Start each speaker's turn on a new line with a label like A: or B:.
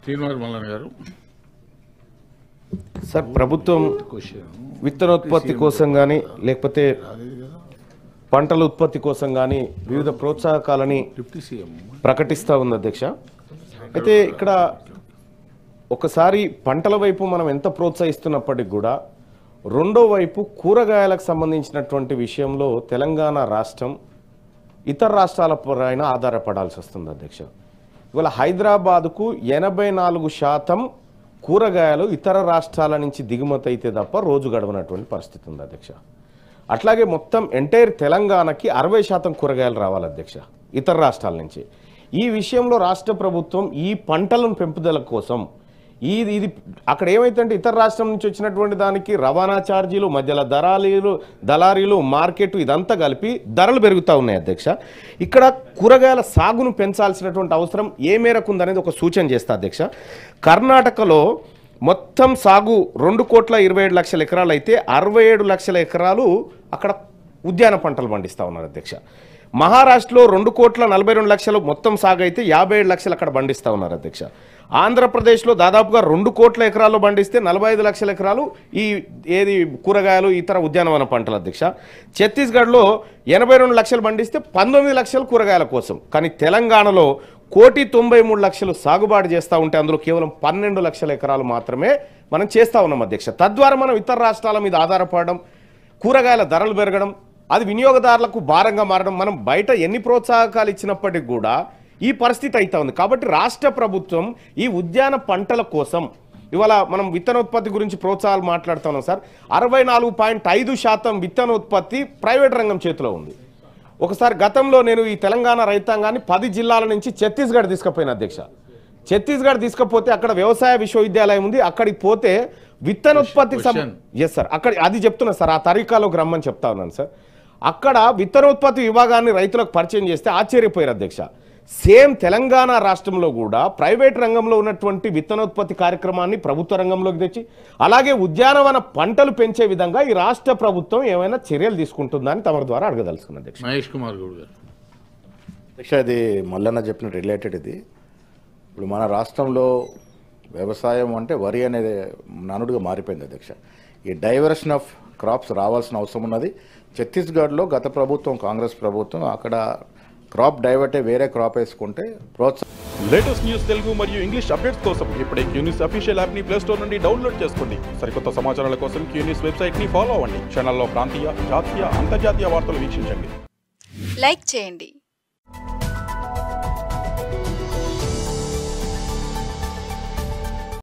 A: Teenmar Mallanna garu
B: sir ప్రభుత్వం విత్తనోత్పత్తి కోసం కానీ లేకపోతే పంటల ఉత్పత్తి కోసం కానీ వివిధ ప్రోత్సాహకాలని
A: డిప్యూటీ సీఎం
B: ప్రకటిస్తూ ఉంది అధ్యక్ష. అయితే ఇక్కడ ఒకసారి పంటల వైపు మనం ఎంత ప్రోత్సహిస్తున్నప్పటికీ కూడా రెండో వైపు కూరగాయలకు సంబంధించినటువంటి విషయంలో తెలంగాణ రాష్ట్రం ఇతర రాష్ట్రాల పైన ఆధారపడాల్సి వస్తుంది అధ్యక్ష. ఇవాళ హైదరాబాద్కు 84% కూరగాయలు ఇతర రాష్ట్రాల నుంచి దిగుమతి అయితే తప్ప రోజు గడవనటువంటి పరిస్థితి ఉంది అధ్యక్ష. అట్లాగే మొత్తం ఎంటైర్ తెలంగాణకి 60% కూరగాయలు రావాలి అధ్యక్ష ఇతర రాష్ట్రాల నుంచి. ఈ విషయంలో రాష్ట్ర ప్రభుత్వం ఈ పంటలను పెంపుదల కోసం ఇది అక్కడ ఏమైతుందంటే ఇతర రాష్ట్రం నుంచి వచ్చినటువంటి దానికి రవాణా ఛార్జీలు, మధ్యలో దళారీలు, మార్కెట్ ఇదంతా కలిపి ధరలు పెరుగుతూ ఉన్నాయి అధ్యక్ష. ఇక్కడ కూరగాయల సాగును పెంచాల్సినటువంటి అవసరం ఏ మేరకు ఉందనేది ఒక సూచన చేస్తా అధ్యక్ష. కర్ణాటకలో మొత్తం సాగు 2,27,00,000 ఎకరాలు అయితే 67 లక్షల ఎకరాలు అక్కడ ఉద్యాన పంటలు పండిస్తూ ఉన్నారు అధ్యక్ష. మహారాష్ట్రలో 2,42,00,000 మొత్తం సాగు అయితే 57 లక్షలు అక్కడ పండిస్తూ ఉన్నారు అధ్యక్ష. ఆంధ్రప్రదేశ్లో దాదాపుగా 2 కోట్ల ఎకరాల్లో పండిస్తే 45 లక్షల ఎకరాలు ఏది కూరగాయలు ఇతర ఉద్యానవన పంటలు అధ్యక్ష. ఛత్తీస్గఢ్లో 82 లక్షలు పండిస్తే 19 లక్షలు కూరగాయల కోసం. కానీ తెలంగాణలో 1,93,00,000 సాగుబాటు చేస్తూ ఉంటే అందులో కేవలం 12 లక్షల ఎకరాలు మాత్రమే మనం చేస్తూ ఉన్నాం అధ్యక్ష. తద్వారా మనం ఇతర రాష్ట్రాల మీద ఆధారపడడం, కూరగాయల ధరలు పెరగడం, అది వినియోగదారులకు భారంగా మారడం, మనం బయట ఎన్ని ప్రోత్సాహకాలు ఇచ్చినప్పటికీ కూడా ఈ పరిస్థితి అయితే ఉంది. కాబట్టి రాష్ట్ర ప్రభుత్వం ఈ ఉద్యాన పంటల కోసం ఇవాళ మనం విత్తనోత్పత్తి గురించి ప్రోత్సాహాలు మాట్లాడుతున్నాం సార్. 64.5% విత్తనోత్పత్తి ప్రైవేట్ రంగం చేతిలో ఉంది. ఒకసారి గతంలో నేను ఈ తెలంగాణ రైతాంగాన్ని 10 జిల్లాల నుంచి ఛత్తీస్గఢ్ తీసుకుపోయిన అధ్యక్ష. ఛత్తీస్గఢ్ తీసుకపోతే అక్కడ వ్యవసాయ విశ్వవిద్యాలయం ఉంది. అక్కడికి పోతే విత్తనోత్పత్తికి ఎస్ సార్ అక్కడ అది చెప్తున్నా సార్, ఆ తరీకాలోకి రమ్మని చెప్తా ఉన్నాను సార్. అక్కడ విత్తనోత్పత్తి విభాగాన్ని రైతులకు పరిచయం చేస్తే ఆశ్చర్యపోయారు అధ్యక్ష. సేమ్ తెలంగాణ రాష్ట్రంలో కూడా ప్రైవేట్ రంగంలో ఉన్నటువంటి విత్తనోత్పత్తి కార్యక్రమాన్ని ప్రభుత్వ రంగంలోకి తెచ్చి అలాగే ఉద్యానవన పంటలు పెంచే విధంగా ఈ రాష్ట్ర ప్రభుత్వం ఏమైనా చర్యలు తీసుకుంటుందని తమ ద్వారా అడగదలుచుకున్న అధ్యక్ష.
A: మహేష్ కుమార్ గౌడ్ గారు.
C: అధ్యక్ష, ఇది మల్లన్న చెప్పిన రిలేటెడ్. ఇది ఇప్పుడు మన రాష్ట్రంలో వ్యవసాయం అంటే వరి అనేది నానుడిగా మారిపోయింది అధ్యక్ష. ఈ డైవర్షన్ ఆఫ్ క్రాప్స్ రావాల్సిన అవసరం ఉన్నది. ఛత్తీస్గఢ్లో గత ప్రభుత్వం కాంగ్రెస్ ప్రభుత్వం అక్కడ క్రాప్ డైవర్టే వేరే క్రాప్ వేసుకుంటే ప్రోత్సాహం.
D: లేటెస్ట్ న్యూస్ తెలుగు మరియు ఇంగ్లీష్ అప్డేట్స్ కోసం ఇప్పుడే క్యూన్యూస్ అఫీషియల్ యాప్ ని ప్లే స్టోర్ నుండి డౌన్లోడ్ చేసుకోండి. సరికొత్త సమాచారాల కోసం క్యూన్యూస్ వెబ్సైట్ ని ఫాలో అవ్వండి. ఛానల్లో ప్రాంతీయ, జాతీయ, అంతర్జాతీయ వార్తలు వీక్షించండి.
E: లైక్ చేయండి.